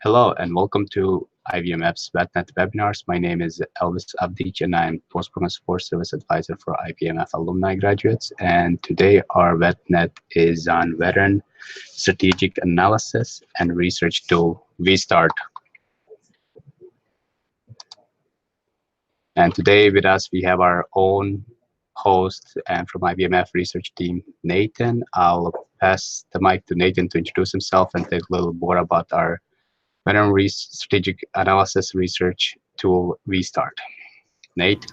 Hello and welcome to IBMF's VetNet webinars. My name is Elvis Abdic and I'm Postprogram Support Service Advisor for IBMF alumni graduates. And today our VetNet is on Veteran Strategic Analysis and Research Tool, VSTART. And today with us we have our own host and from IBMF research team, Nathan. I'll pass the mic to Nathan to introduce himself and tell a little more about our Veteran Strategic Analysis Research Tool, VSTART. Nate?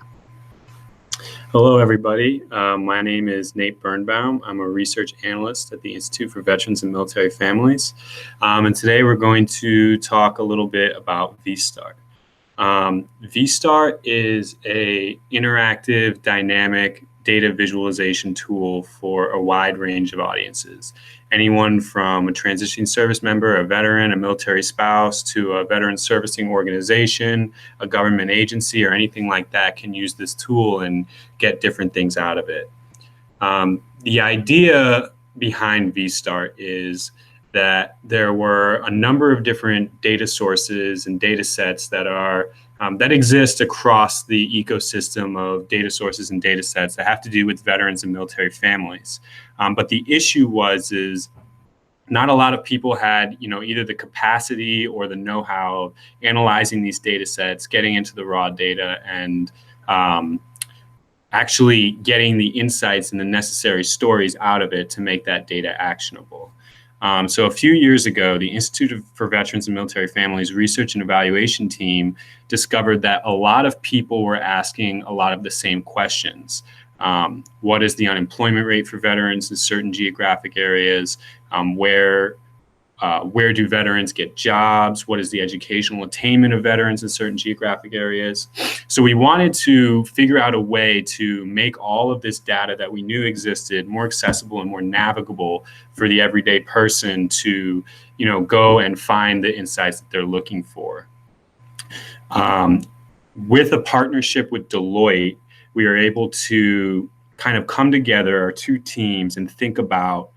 Hello, everybody. My name is Nate Birnbaum. I'm a research analyst at the Institute for Veterans and Military Families. And today we're going to talk a little bit about VSTART. VSTART is an interactive, dynamic data visualization tool for a wide range of audiences. Anyone from a transitioning service member, a veteran, a military spouse, to a veteran servicing organization, a government agency, or anything like that can use this tool and get different things out of it. The idea behind VSTART is that there were a number of different data sources and data sets that are that exist across the ecosystem of data sources and data sets that have to do with veterans and military families. But the issue is not a lot of people had, either the capacity or the know-how of analyzing these data sets, getting into the raw data, and actually getting the insights and the necessary stories out of it to make that data actionable. So a few years ago, the Institute for Veterans and Military Families research and evaluation team discovered that a lot of people were asking a lot of the same questions. What is the unemployment rate for veterans in certain geographic areas? Where do veterans get jobs? What is the educational attainment of veterans in certain geographic areas? So we wanted to figure out a way to make all of this data that we knew existed more accessible and more navigable for the everyday person to, go and find the insights that they're looking for. With a partnership with Deloitte, we are able to kind of come together, our two teams, and think about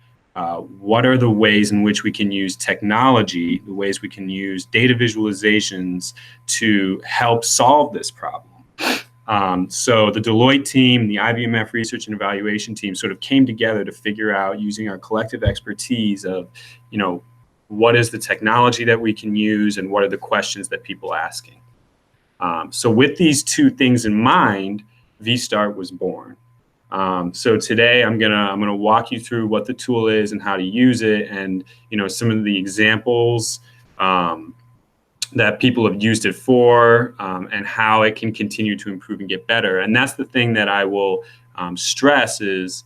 what are the ways in which we can use technology, the ways we can use data visualizations to help solve this problem. So the Deloitte team, the IBMF research and evaluation team sort of came together to figure out, using our collective expertise of, what is the technology that we can use and what are the questions that people are asking. So with these two things in mind, VSTART was born. So today I'm gonna walk you through what the tool is and how to use it, and some of the examples that people have used it for, and how it can continue to improve and get better. And that's the thing that I will stress is,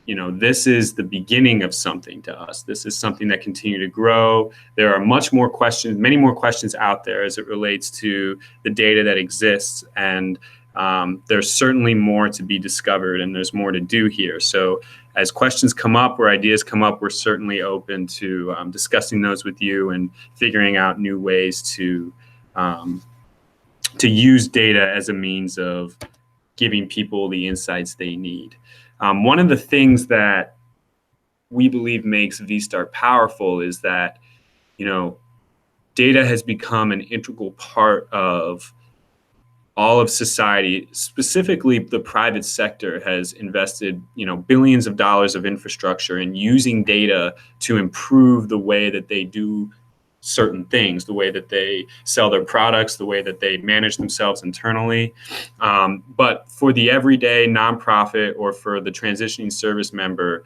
this is the beginning of something to us. This is something that continue to grow. There are many more questions out there as it relates to the data that exists, and there's certainly more to be discovered, and there's more to do here. So as questions come up or ideas come up, we're certainly open to discussing those with you and figuring out new ways to use data as a means of giving people the insights they need. One of the things that we believe makes VSTART powerful is that, data has become an integral part of all of society. Specifically, the private sector has invested, billions of dollars of infrastructure in using data to improve the way that they do certain things, the way that they sell their products, the way that they manage themselves internally. But for the everyday nonprofit or for the transitioning service member,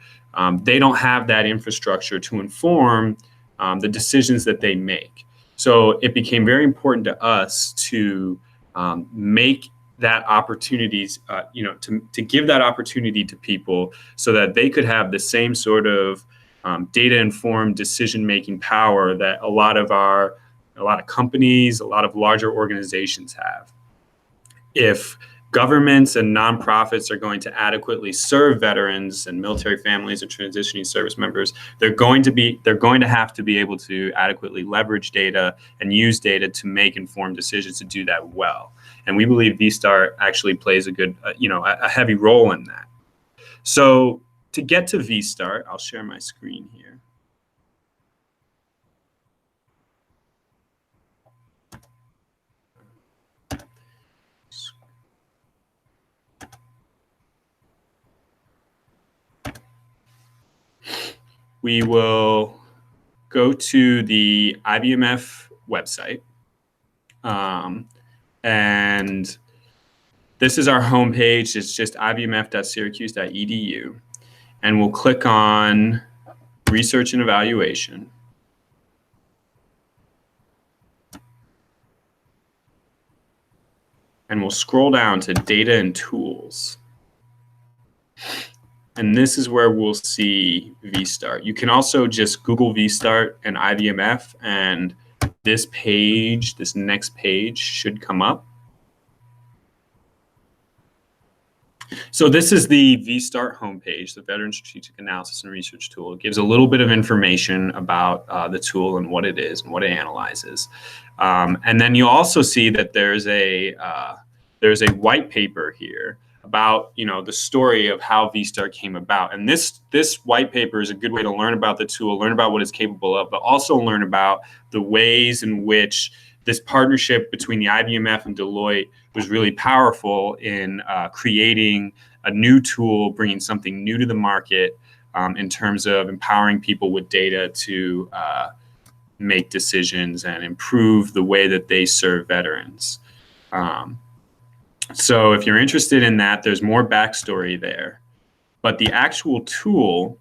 they don't have that infrastructure to inform the decisions that they make. So it became very important to us to make that opportunities, to give that opportunity to people so that they could have the same sort of data-informed decision-making power that a lot of companies, a lot of larger organizations have. If governments and nonprofits are going to adequately serve veterans and military families and transitioning service members, they're going to have to be able to adequately leverage data and use data to make informed decisions to do that well. And we believe VSTART actually plays a heavy role in that. So to get to VSTART, I'll share my screen here. we will go to the IBMF website. And this is our homepage. It's just ibmf.syracuse.edu. And we'll click on Research and Evaluation. And we'll scroll down to Data and Tools. And this is where we'll see VStart. You can also just Google VStart and IBMF, and this page, this next page, should come up. So this is the VStart homepage, the Veteran Strategic Analysis and Research Tool. It gives a little bit of information about the tool and what it is and what it analyzes. And then you'll also see that there's a white paper here about the story of how VStart came about. And this white paper is a good way to learn about the tool, learn about what it's capable of, but also learn about the ways in which this partnership between the IBMF and Deloitte was really powerful in creating a new tool, bringing something new to the market in terms of empowering people with data to make decisions and improve the way that they serve veterans. So if you're interested in that, there's more backstory there. But the actual tool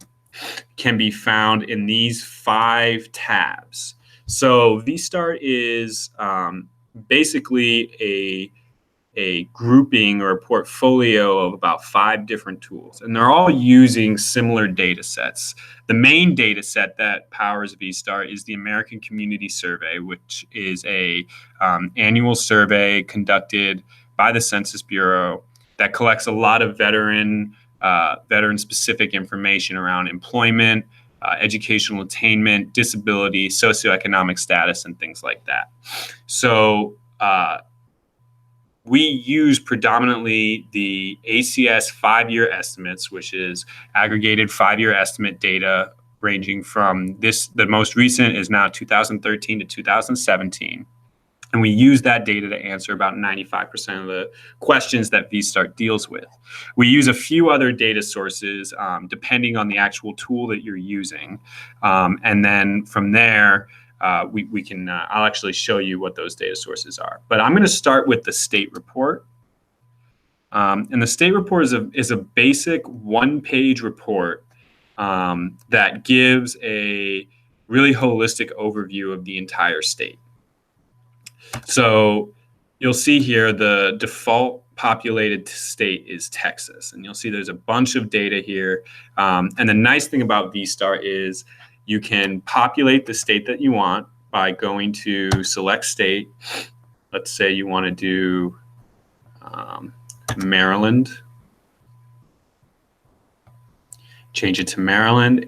can be found in these 5 tabs. So VStart is basically a grouping or a portfolio of about 5 different tools, and they're all using similar data sets. The main data set that powers VStart is the American Community Survey, which is a annual survey conducted by the Census Bureau that collects a lot of veteran-specific information around employment, educational attainment, disability, socioeconomic status, and things like that. So we use predominantly the ACS 5-year estimates, which is aggregated 5-year estimate data ranging from the most recent is now 2013 to 2017. And we use that data to answer about 95% of the questions that VStart deals with. We use a few other data sources depending on the actual tool that you're using. And then from there, we can, I'll actually show you what those data sources are. But I'm going to start with the state report. And the state report is a basic 1-page report that gives a really holistic overview of the entire state. So you'll see here the default populated state is Texas, and you'll see there's a bunch of data here. And the nice thing about VStart is you can populate the state that you want by going to select state. Let's say you want to do Maryland. Change it to Maryland.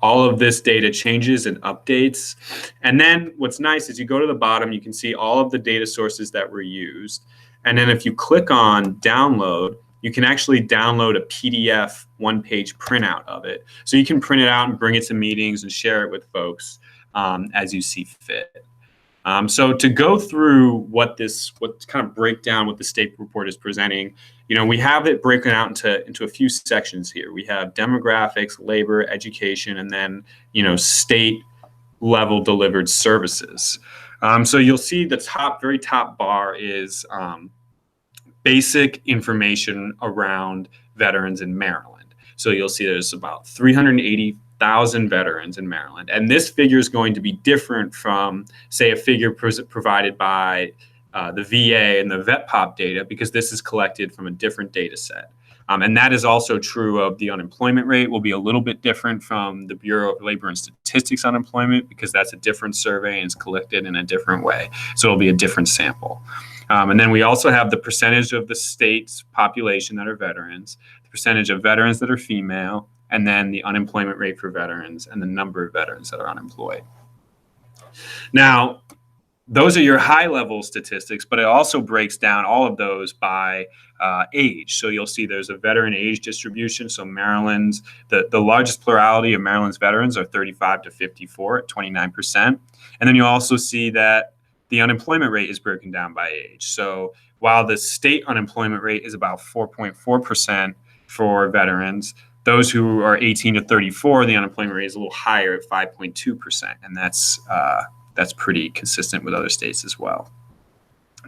All of this data changes and updates. And then what's nice is you go to the bottom, you can see all of the data sources that were used. And then if you click on download, you can actually download a PDF 1-page printout of it. So you can print it out and bring it to meetings and share it with folks as you see fit. So to go through what kind of break down what the state report is presenting, we have it broken out into a few sections here. We have demographics, labor, education, and then, state level delivered services. So you'll see the very top bar is basic information around veterans in Maryland. So you'll see there's about 380,000 veterans in Maryland. And this figure is going to be different from, say, a figure provided by the VA and the VetPop data, because this is collected from a different data set. And that is also true of the unemployment rate. Will be a little bit different from the Bureau of Labor and Statistics unemployment, because that's a different survey and it's collected in a different way. So it'll be a different sample. And then we also have the percentage of the state's population that are veterans, the percentage of veterans that are female, and then the unemployment rate for veterans and the number of veterans that are unemployed. Now, those are your high-level statistics, but it also breaks down all of those by age. So you'll see there's a veteran age distribution. So Maryland's, the largest plurality of Maryland's veterans are 35 to 54 at 29%. And then you'll also see that the unemployment rate is broken down by age. So while the state unemployment rate is about 4.4% for veterans, Those who are 18 to 34, the unemployment rate is a little higher at 5.2%, and that's pretty consistent with other states as well.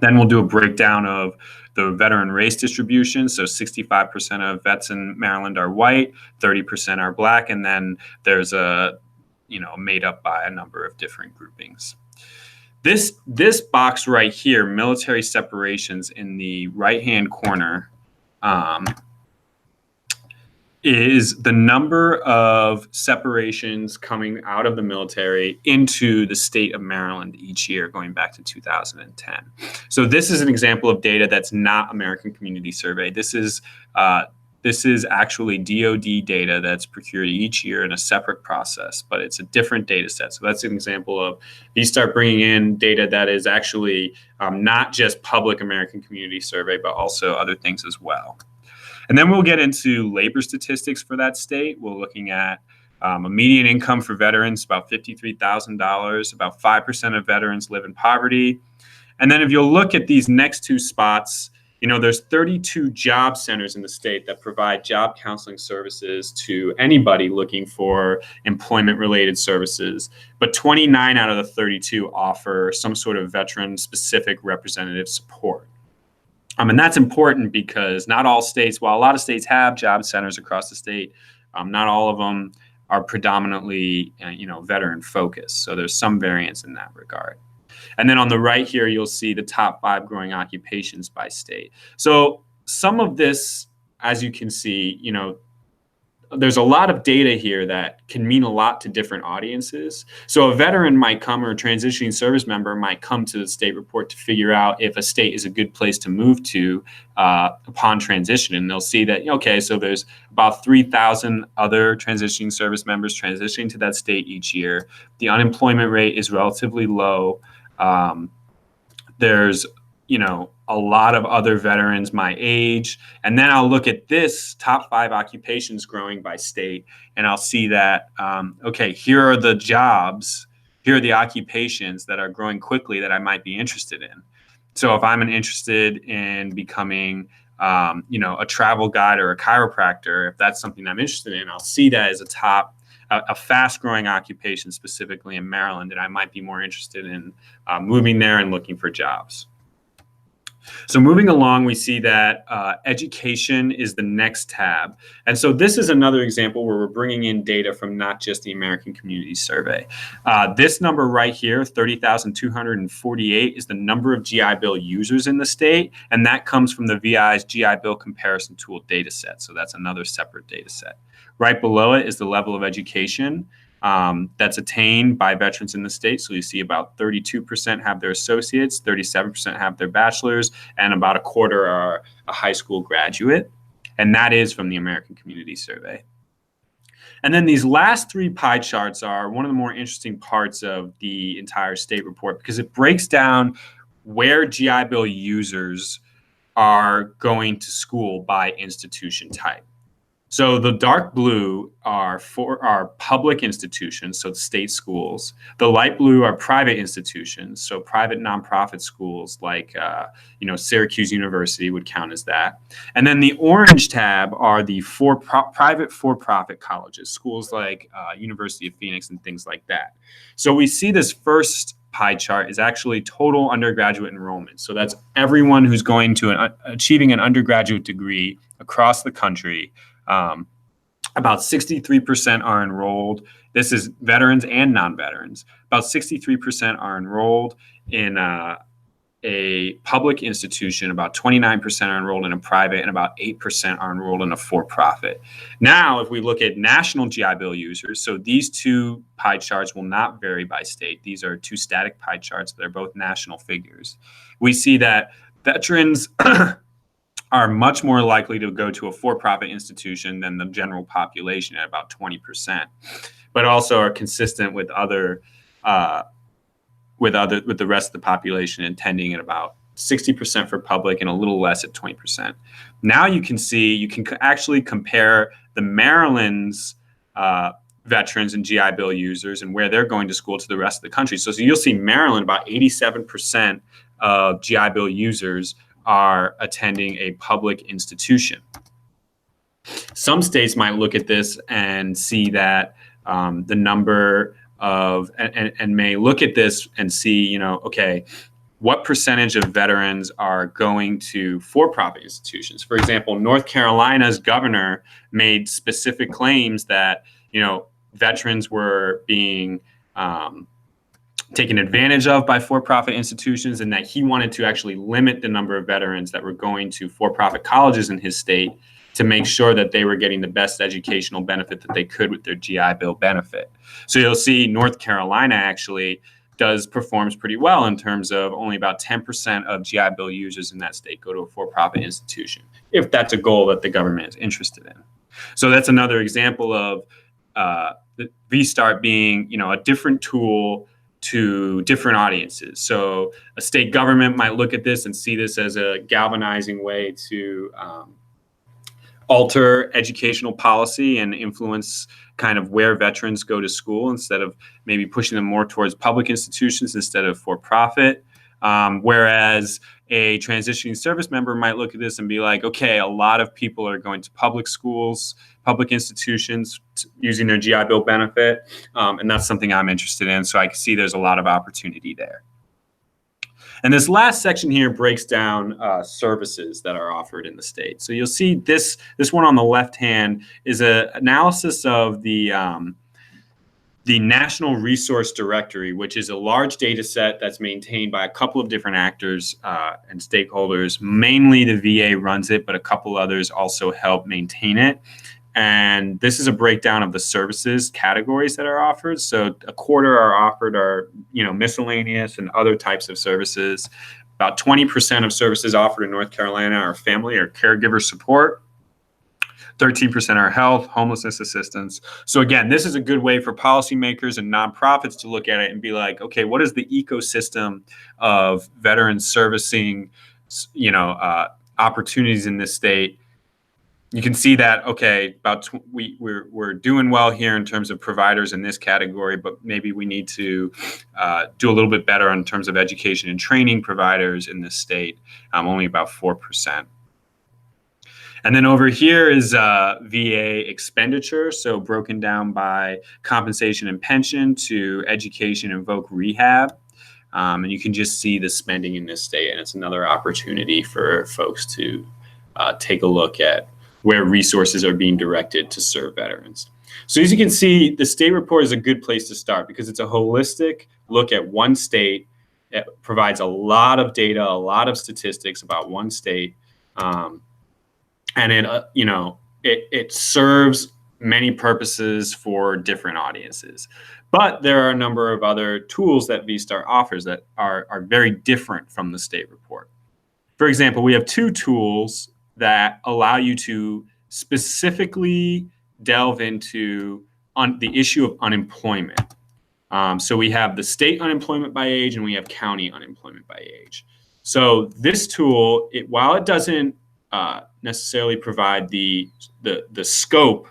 Then we'll do a breakdown of the veteran race distribution. So 65% of vets in Maryland are white, 30% are black, and then there's made up by a number of different groupings. This box right here, military separations in the right-hand corner, is the number of separations coming out of the military into the state of Maryland each year, going back to 2010. So this is an example of data that's not American Community Survey. This is actually DoD data that's procured each year in a separate process, but it's a different data set. So that's an example of you start bringing in data that is actually not just public American Community Survey, but also other things as well. And then we'll get into labor statistics for that state. We're looking at a median income for veterans, about $53,000. About 5% of veterans live in poverty. And then if you'll look at these next two spots, there's 32 job centers in the state that provide job counseling services to anybody looking for employment-related services. But 29 out of the 32 offer some sort of veteran-specific representative support. And that's important because not all states, while a lot of states have job centers across the state, not all of them are predominantly, veteran focused. So there's some variance in that regard. And then on the right here, you'll see the top 5 growing occupations by state. So some of this, as you can see, there's a lot of data here that can mean a lot to different audiences. So a veteran might come, or a transitioning service member might come to the state report to figure out if a state is a good place to move to upon transition. And they'll see that, okay, so there's about 3,000 other transitioning service members transitioning to that state each year. The unemployment rate is relatively low. There's a lot of other veterans my age. And then I'll look at this top 5 occupations growing by state, and I'll see that, okay, here are the jobs, here are the occupations that are growing quickly that I might be interested in. So if I'm interested in becoming, a travel guide or a chiropractor, if that's something I'm interested in, I'll see that as a fast-growing occupation, specifically in Maryland, and I might be more interested in moving there and looking for jobs. So moving along, we see that education is the next tab. And so this is another example where we're bringing in data from not just the American Community Survey. This number right here, 30,248, is the number of GI Bill users in the state, and that comes from the VI's GI Bill comparison tool data set. So that's another separate data set. Right below it is the level of education that's attained by veterans in the state. So you see about 32% have their associates, 37% have their bachelor's, and about a quarter are a high school graduate. And that is from the American Community Survey. And then these last 3 pie charts are one of the more interesting parts of the entire state report, because it breaks down where GI Bill users are going to school by institution type. So the dark blue are public institutions, so state schools. The light blue are private institutions, so private nonprofit schools like Syracuse University would count as that. And then the orange tab are the private for-profit colleges, schools like University of Phoenix and things like that. So we see this first pie chart is actually total undergraduate enrollment. So that's everyone who's going to achieving an undergraduate degree across the country. About 63% are enrolled. This is veterans and non-veterans. About 63% are enrolled in a public institution. About 29% are enrolled in a private, and about 8% are enrolled in a for-profit. Now, if we look at national GI Bill users, so these 2 pie charts will not vary by state. These are 2 static pie charts. They're both national figures. We see that veterans are much more likely to go to a for-profit institution than the general population at about 20%, but also are consistent with the rest of the population, attending at about 60% for public and a little less at 20%. Now you can actually compare the Maryland's veterans and GI Bill users and where they're going to school to the rest of the country. So you'll see Maryland, about 87% of GI Bill users are attending a public institution. Some states might look at this and see that the number of, and may look at this and see, you know, okay, what percentage of veterans are going to for-profit institutions? For example, North Carolina's governor made specific claims that, you know, veterans were being taken advantage of by for-profit institutions, and that he wanted to actually limit the number of veterans that were going to for-profit colleges in his state to make sure that they were getting the best educational benefit that they could with their GI Bill benefit. So you'll see North Carolina actually performs pretty well in terms of only about 10% of GI Bill users in that state go to a for-profit institution, if that's a goal that the government is interested in. So that's another example of the VSTART being, you know, a different tool to different audiences. So a state government might look at this and see this as a galvanizing way to alter educational policy and influence kind of where veterans go to school, instead of maybe pushing them more towards public institutions instead of for-profit. Whereas a transitioning service member might look at this and be like, okay, a lot of people are going to public schools, public institutions using their GI Bill benefit. And that's something I'm interested in. So I can see there's a lot of opportunity there. And this last section here breaks down services that are offered in the state. So you'll see this one on the left hand is an analysis of the National Resource Directory, which is a large data set that's maintained by a couple of different actors and stakeholders. Mainly the VA runs it, but a couple others also help maintain it. And this is a breakdown of the services categories that are offered. So a quarter are offered are, you know, miscellaneous and other types of services. About 20% of services offered in North Carolina are family or caregiver support. 13% are health, homelessness assistance. So again, this is a good way for policymakers and nonprofits to look at it and be like, okay, what is the ecosystem of veteran servicing, you know, opportunities in this state? You can see that, okay, we're doing well here in terms of providers in this category, but maybe we need to do a little bit better in terms of education and training providers in this state, only about 4%. And then over here is VA expenditure, so broken down by compensation and pension to education and voc rehab. And you can just see the spending in this state, and it's another opportunity for folks to take a look at where resources are being directed to serve veterans. So as you can see, the state report is a good place to start because it's a holistic look at one state. It provides a lot of data, a lot of statistics about one state. And it serves many purposes for different audiences. But there are a number of other tools that VSTART offers that are very different from the state report. For example, we have two tools that allow you to specifically delve into the issue of unemployment. So we have the state unemployment by age and we have county unemployment by age. So this tool, while it doesn't necessarily provide the scope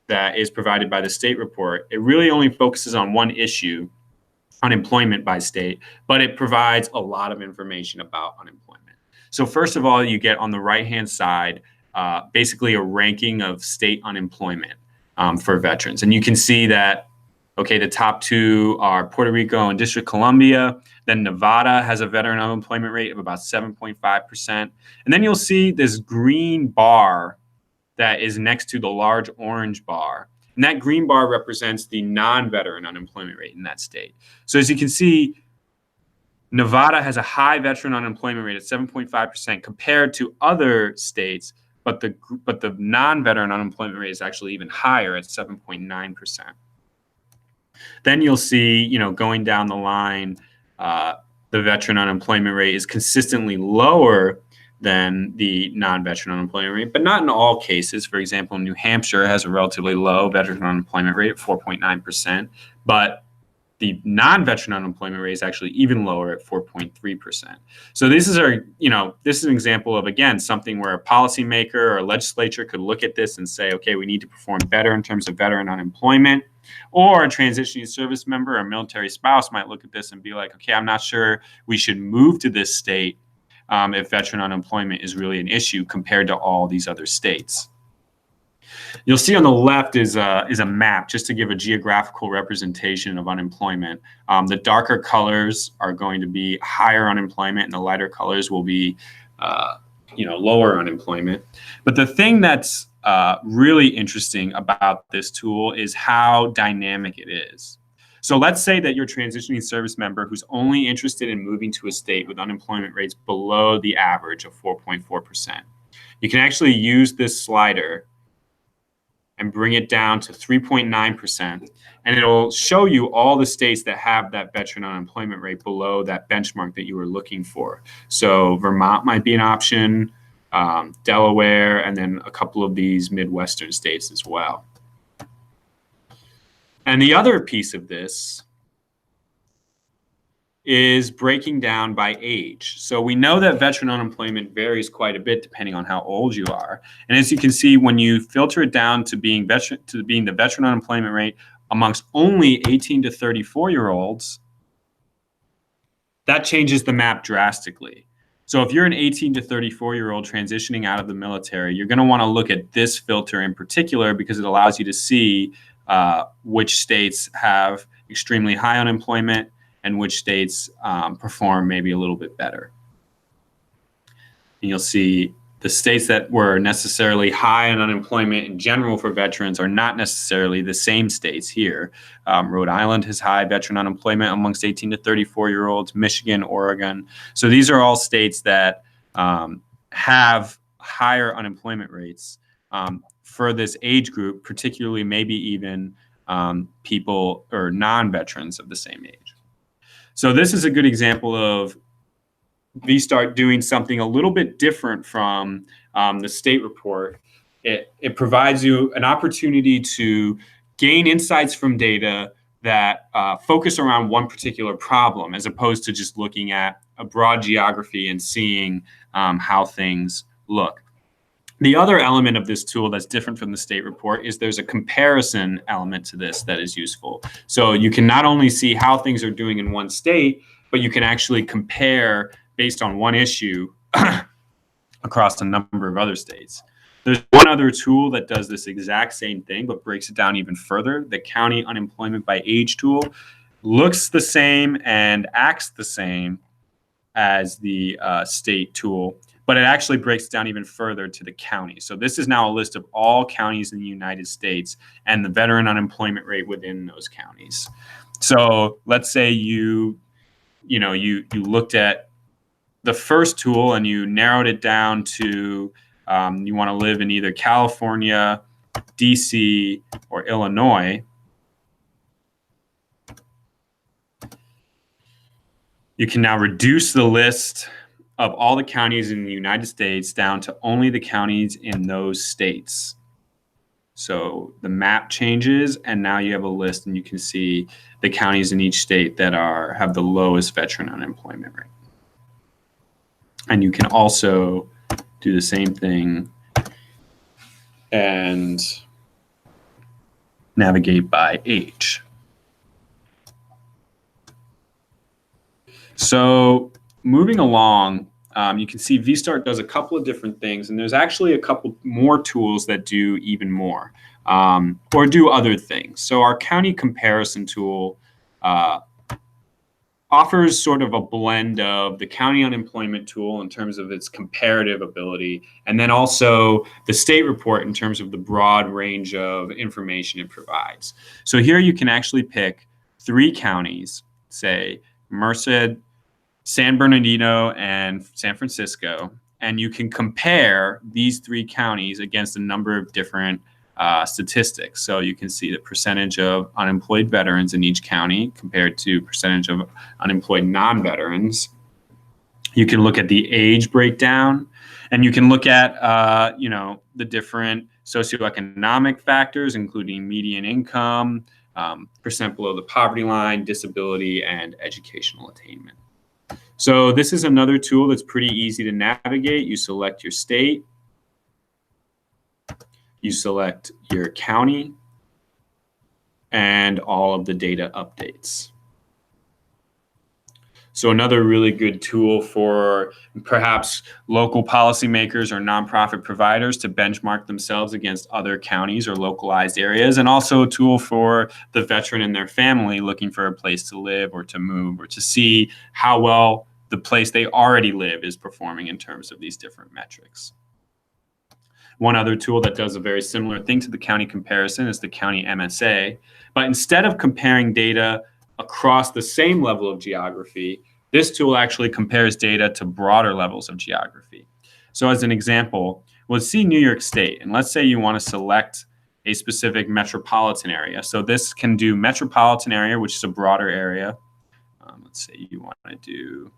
that is provided by the state report, it really only focuses on one issue, unemployment by state, but it provides a lot of information about unemployment. So first of all, you get on the right-hand side, basically a ranking of state unemployment for veterans. And you can see that, okay, the top two are Puerto Rico and District of Columbia. Then Nevada has a veteran unemployment rate of about 7.5%. And then you'll see this green bar that is next to the large orange bar. And that green bar represents the non-veteran unemployment rate in that state. So as you can see, Nevada has a high veteran unemployment rate at 7.5% compared to other states, but the non-veteran unemployment rate is actually even higher at 7.9%. Then you'll see, going down the line, the veteran unemployment rate is consistently lower than the non-veteran unemployment rate, but not in all cases. For example, New Hampshire has a relatively low veteran unemployment rate of 4.9%, but the non-veteran unemployment rate is actually even lower at 4.3%. So this is an example of, again, something where a policymaker or a legislature could look at this and say, okay, we need to perform better in terms of veteran unemployment. Or a transitioning service member or a military spouse might look at this and be like, okay, I'm not sure we should move to this state if veteran unemployment is really an issue compared to all these other states. You'll see on the left is a map just to give a geographical representation of unemployment. The darker colors are going to be higher unemployment, and the lighter colors will be, lower unemployment. But the thing that's really interesting about this tool is how dynamic it is. So let's say that you're a transitioning service member who's only interested in moving to a state with unemployment rates below the average of 4.4%. You can actually use this slider and bring it down to 3.9%, and it'll show you all the states that have that veteran unemployment rate below that benchmark that you were looking for. So Vermont might be an option, Delaware, and then a couple of these Midwestern states as well. And the other piece of this is breaking down by age. So we know that veteran unemployment varies quite a bit depending on how old you are. And as you can see, when you filter it down to being the veteran unemployment rate amongst only 18 to 34-year-olds, that changes the map drastically. So if you're an 18 to 34-year-old transitioning out of the military, you're going to want to look at this filter in particular because it allows you to see which states have extremely high unemployment and which states perform maybe a little bit better. And you'll see the states that were necessarily high in unemployment in general for veterans are not necessarily the same states here. Rhode Island has high veteran unemployment amongst 18 to 34-year-olds, Michigan, Oregon. So these are all states that have higher unemployment rates for this age group, particularly maybe even people or non-veterans of the same age. So this is a good example of VSTART doing something a little bit different from the state report. It provides you an opportunity to gain insights from data that focus around one particular problem, as opposed to just looking at a broad geography and seeing how things look. The other element of this tool that's different from the state report is there's a comparison element to this that is useful. So you can not only see how things are doing in one state, but you can actually compare based on one issue across a number of other states. There's one other tool that does this exact same thing, but breaks it down even further. The County Unemployment by Age tool looks the same and acts the same as the state tool, but it actually breaks down even further to the county. So this is now a list of all counties in the United States and the veteran unemployment rate within those counties. So let's say you looked at the first tool and you narrowed it down to you want to live in either California, DC, or Illinois. You can now reduce the list of all the counties in the United States down to only the counties in those states. So the map changes, and now you have a list, and you can see the counties in each state that have the lowest veteran unemployment rate. And you can also do the same thing and navigate by age. So moving along, you can see VSTART does a couple of different things, and there's actually a couple more tools that do even more or do other things. So our county comparison tool offers sort of a blend of the county unemployment tool in terms of its comparative ability, and then also the state report in terms of the broad range of information it provides. So here you can actually pick 3 counties, say Merced, San Bernardino, and San Francisco, and you can compare these 3 counties against a number of different statistics. So you can see the percentage of unemployed veterans in each county compared to percentage of unemployed non-veterans. You can look at the age breakdown, and you can look at the different socioeconomic factors, including median income, percent below the poverty line, disability, and educational attainment. So this is another tool that's pretty easy to navigate. You select your state, you select your county, and all of the data updates. So another really good tool for perhaps local policymakers or nonprofit providers to benchmark themselves against other counties or localized areas, and also a tool for the veteran and their family looking for a place to live or to move or to see how well the place they already live is performing in terms of these different metrics. One other tool that does a very similar thing to the county comparison is the county MSA. But instead of comparing data across the same level of geography, this tool actually compares data to broader levels of geography. So as an example, let's see New York State, and let's say you want to select a specific metropolitan area. So this can do metropolitan area, which is a broader area. Let's say you want to do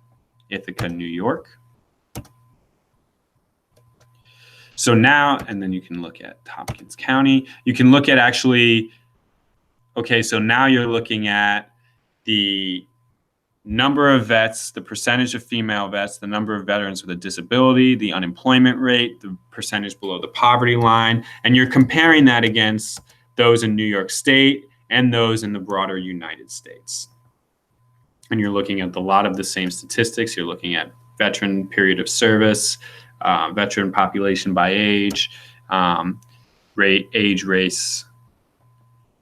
Ithaca, New York. So now, and then you can look at Hopkins County. You can look at actually, okay, so now you're looking at the number of vets, the percentage of female vets, the number of veterans with a disability, the unemployment rate, the percentage below the poverty line, and you're comparing that against those in New York State and those in the broader United States. And you're looking at a lot of the same statistics. You're looking at veteran period of service, veteran population by age, age, race,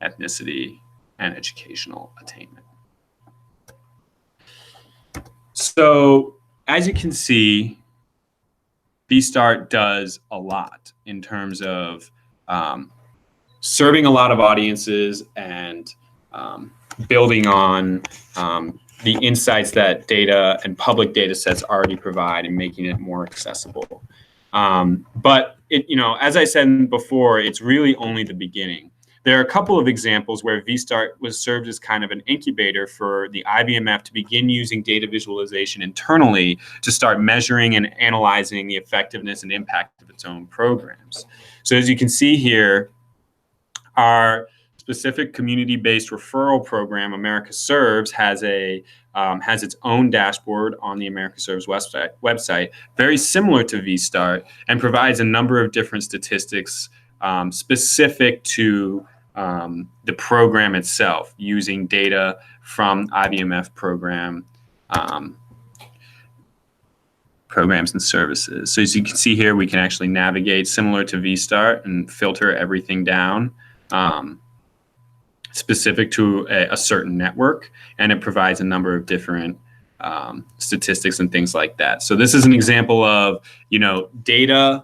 ethnicity, and educational attainment. So as you can see, VSTART does a lot in terms of serving a lot of audiences and building on the insights that data and public data sets already provide and making it more accessible. But as I said before, it's really only the beginning. There are a couple of examples where VSTART was served as kind of an incubator for the IBMF to begin using data visualization internally to start measuring and analyzing the effectiveness and impact of its own programs. So as you can see here, our specific community-based referral program, America Serves, has its own dashboard on the America Serves website, very similar to VSTART, and provides a number of different statistics specific to the program itself, using data from IBMF programs and services. So as you can see here, we can actually navigate similar to VSTART and filter everything down specific to a certain network, and it provides a number of different statistics and things like that. So this is an example of data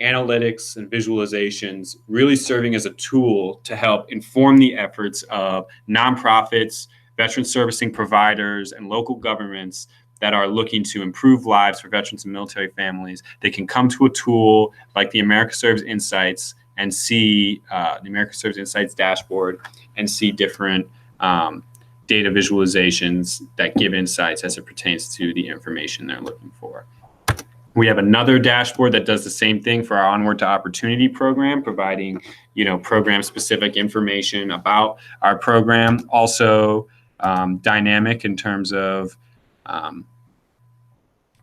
analytics and visualizations really serving as a tool to help inform the efforts of nonprofits, veteran servicing providers, and local governments that are looking to improve lives for veterans and military families. They can come to a tool like the America Serves Insights and see the America Serves Insights dashboard and see different data visualizations that give insights as it pertains to the information they're looking for. We have another dashboard that does the same thing for our Onward to Opportunity program, providing program-specific information about our program. Also dynamic in terms of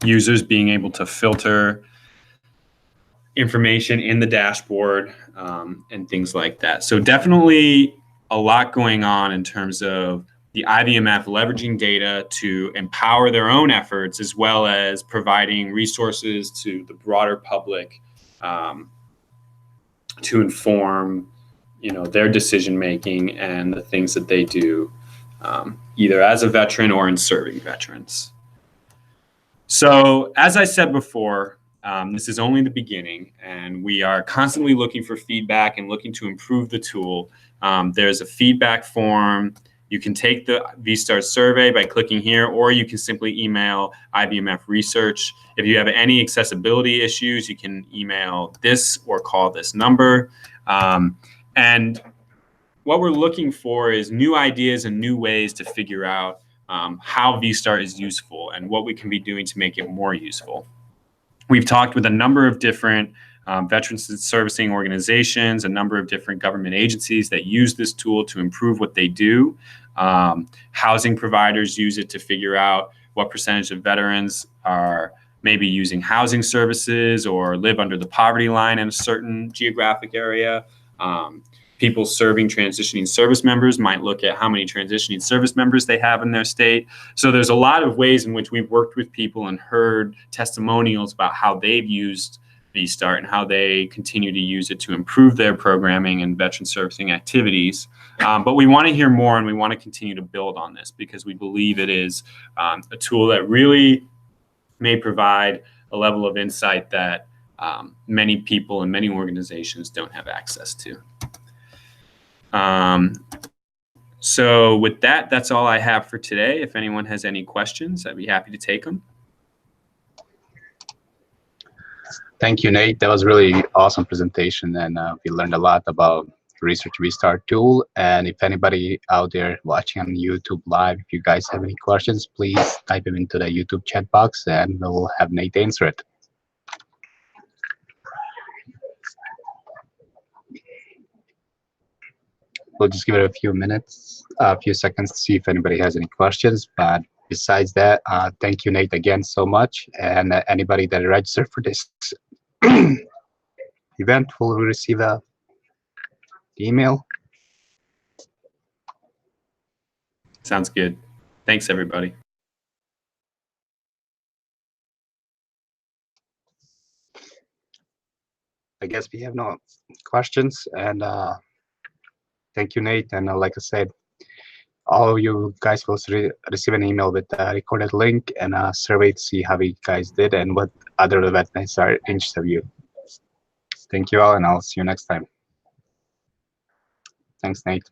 users being able to filter information in the dashboard and things like that. So definitely a lot going on in terms of the IBMF leveraging data to empower their own efforts, as well as providing resources to the broader public to inform, their decision making and the things that they do, either as a veteran or in serving veterans. So, as I said before, this is only the beginning, and we are constantly looking for feedback and looking to improve the tool. There's a feedback form. You can take the VSTART survey by clicking here, or you can simply email IBMF Research. If you have any accessibility issues, you can email this or call this number. And what we're looking for is new ideas and new ways to figure out how VSTART is useful and what we can be doing to make it more useful. We've talked with a number of different veterans servicing organizations, a number of different government agencies that use this tool to improve what they do. Housing providers use it to figure out what percentage of veterans are maybe using housing services or live under the poverty line in a certain geographic area. people serving transitioning service members might look at how many transitioning service members they have in their state. So there's a lot of ways in which we've worked with people and heard testimonials about how they've used VStart and how they continue to use it to improve their programming and veteran servicing activities. But we want to hear more, and we want to continue to build on this because we believe it is a tool that really may provide a level of insight that many people and many organizations don't have access to. So with that, that's all I have for today. If anyone has any questions, I'd be happy to take them. Thank you, Nate. That was a really awesome presentation, and we learned a lot about Research VStart tool. And if anybody out there watching on YouTube Live, if you guys have any questions, please type them into the YouTube chat box, and we'll have Nate answer it. We'll just give it a few minutes, a few seconds to see if anybody has any questions. But besides that, thank you, Nate, again so much. And anybody that registered for this event will receive a email. Sounds good. Thanks, everybody. I guess we have no questions. And thank you, Nate. And like I said, all of you guys will receive an email with a recorded link and a survey to see how you guys did and what other events are interested in you. Thank you all, and I'll see you next time. Thanks, Nate.